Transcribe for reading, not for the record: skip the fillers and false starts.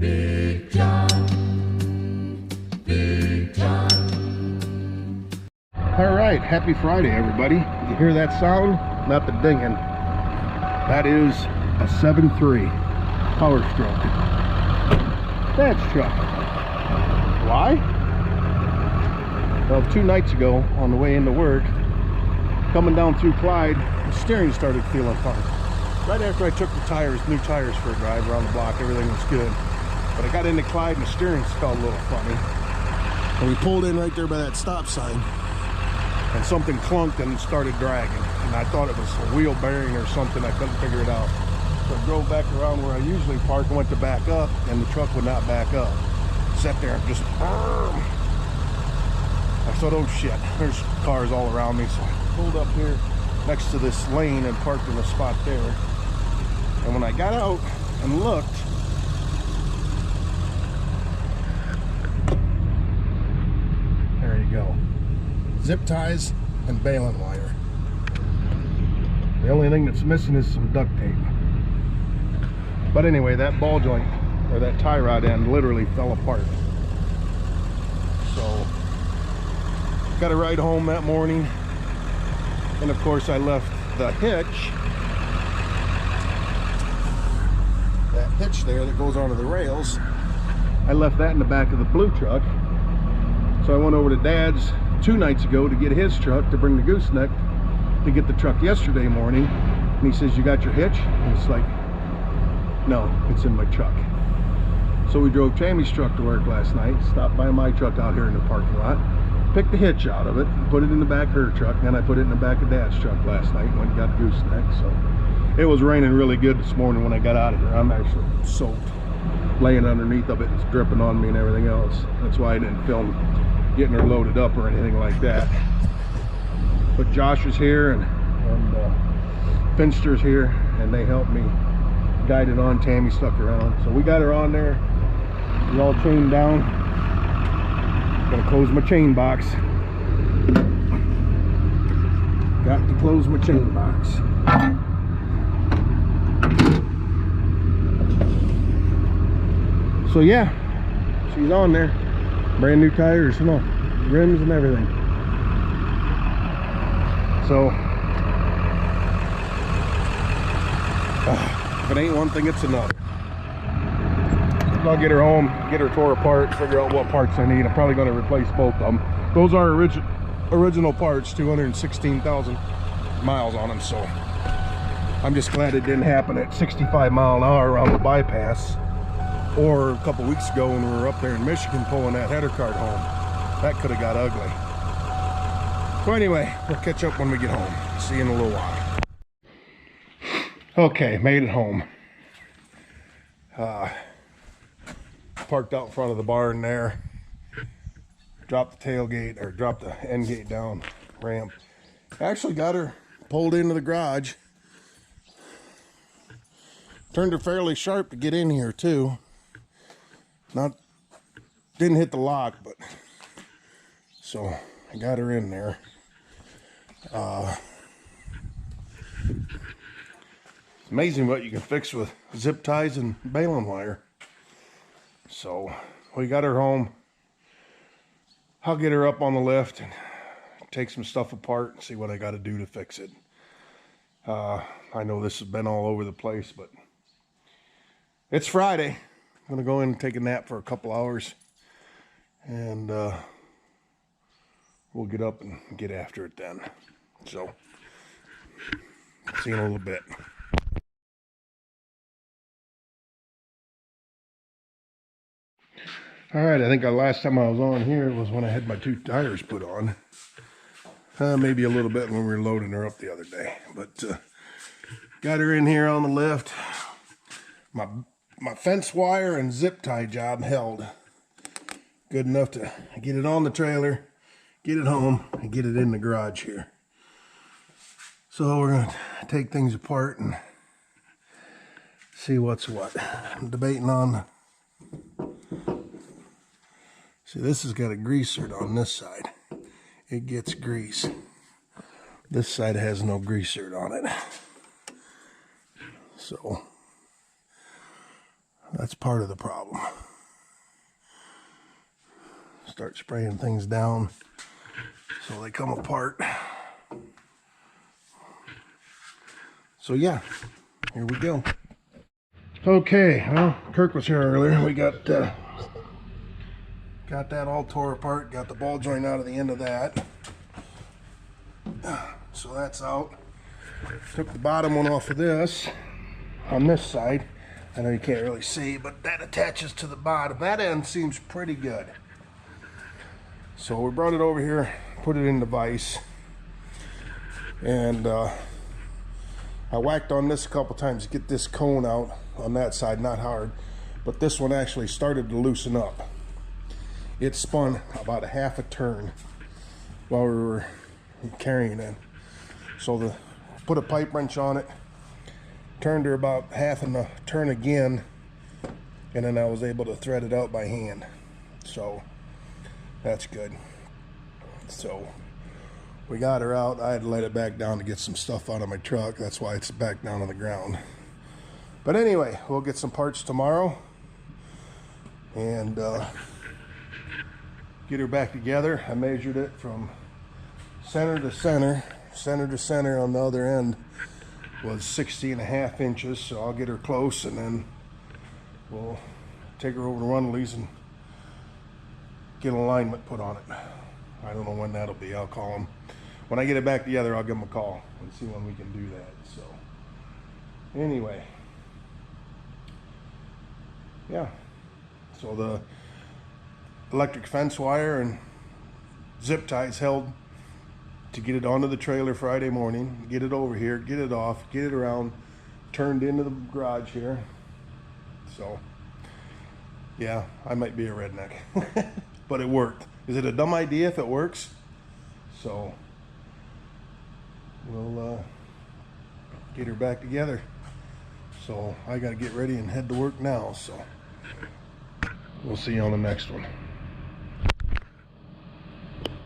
Big John, Big John. All right, happy Friday, everybody. You hear that sound? Not the dinging. That is a 7.3 power stroke. That's Chuck. Why? Well, 2 nights ago, on the way into work, coming down through Clyde, the steering started feeling funny. Right after I took the tires, new tires for a drive around the block, everything was good. But I got into Clyde and the steering felt a little funny. And we pulled in right there by that stop sign, and something clunked and started dragging. And I thought it was a wheel bearing or something. I couldn't figure it out. So I drove back around where I usually park and went to back up, and the truck would not back up. Sat there and just, I thought, oh shit, there's cars all around me. So I pulled up here next to this lane and parked in a spot there. And when I got out and looked, there you go. Zip ties and baling wire. The only thing that's missing is some duct tape. But anyway, that ball joint, or that tie rod end, literally fell apart. So, got a ride home that morning. And of course I left the hitch, that hitch there that goes onto the rails, I left that in the back of the blue truck. So I went over to Dad's 2 nights ago to get his truck to bring the gooseneck to get the truck yesterday morning. And he says, you got your hitch? And it's like, no, it's in my truck. So we drove Tammy's truck to work last night, stopped by my truck out here in the parking lot, picked the hitch out of it, put it in the back of her truck, and then I put it in the back of Dad's truck last night when he got gooseneck. So it was raining really good this morning when I got out of here. I'm actually soaked, laying underneath of it, it's dripping on me and everything else. That's why I didn't film getting her loaded up or anything like that. But Josh is here and Finster's here, and they helped me guide it on. Tammy stuck around, so we got her on there. She's all chained down. Gonna close my chain box. Got to close my chain box. So yeah, she's on there. Brand new tires, no, rims and everything. So if it ain't one thing, it's another. I'll get her home, get her tore apart, figure out what parts I need. I'm probably going to replace both of them. Those are original parts, 216,000 miles on them. So I'm just glad it didn't happen at 65 mile an hour around the bypass, or a couple weeks ago when we were up there in Michigan pulling that header cart home. That could have got ugly. So anyway, we'll catch up when we get home. See you in a little while. Okay, made it home. Parked out in front of the barn there. Dropped the tailgate, or dropped the end gate down ramp. Actually got her pulled into the garage. Turned her fairly sharp to get in here too. Didn't hit the lock, but so I got her in there. It's amazing what you can fix with zip ties and baling wire. So we got her home. I'll get her up on the lift and take some stuff apart and see what I got to do to fix it. I know this has been all over the place, but it's Friday. I'm gonna go in and take a nap for a couple hours, and we'll get up and get after it then. So see you in a little bit. All right, I think the last time I was on here was when I had my 2 tires put on. Maybe a little bit when we were loading her up the other day. But got her in here on the lift. My fence wire and zip tie job held good enough to get it on the trailer, get it home, and get it in the garage here. So we're going to take things apart and see what's what. I'm debating on... See, this has got a greaser on this side. It gets grease. This side has no greaser on it. So That's part of the problem. Start spraying things down so they come apart. So yeah, here we go. Okay, well, Kirk was here earlier. We got that all tore apart. Got the ball joint out of the end of that. So that's out. Took the bottom one off of this on this side. I know you can't really see, but that attaches to the bottom. That end seems pretty good. So we brought it over here, put it in the vise, and I whacked on this a couple times to get this cone out on that side, not hard, but this one actually started to loosen up. It spun about a half a turn while we were carrying it. So put a pipe wrench on it, turned her about half a turn again, and then I was able to thread it out by hand. So that's good. So we got her out. I had to let it back down to get some stuff out of my truck. That's why it's back down on the ground. But anyway, we'll get some parts tomorrow and get her back together. I measured it from center to center. Center to center on the other end was 60.5 inches. So I'll get her close and then we'll take her over to Runnely's and get an alignment put on it. I don't know when that'll be. I'll call them. When I get it back together, I'll give them a call and see when we can do that. So anyway, yeah. So the electric fence wire and zip ties held to get it onto the trailer Friday morning, get it over here, get it off, get it around, turned into the garage here. So yeah, I might be a redneck. But it worked. Is it a dumb idea if it works? So we'll get her back together. So I got to get ready and head to work now. So we'll see you on the next one.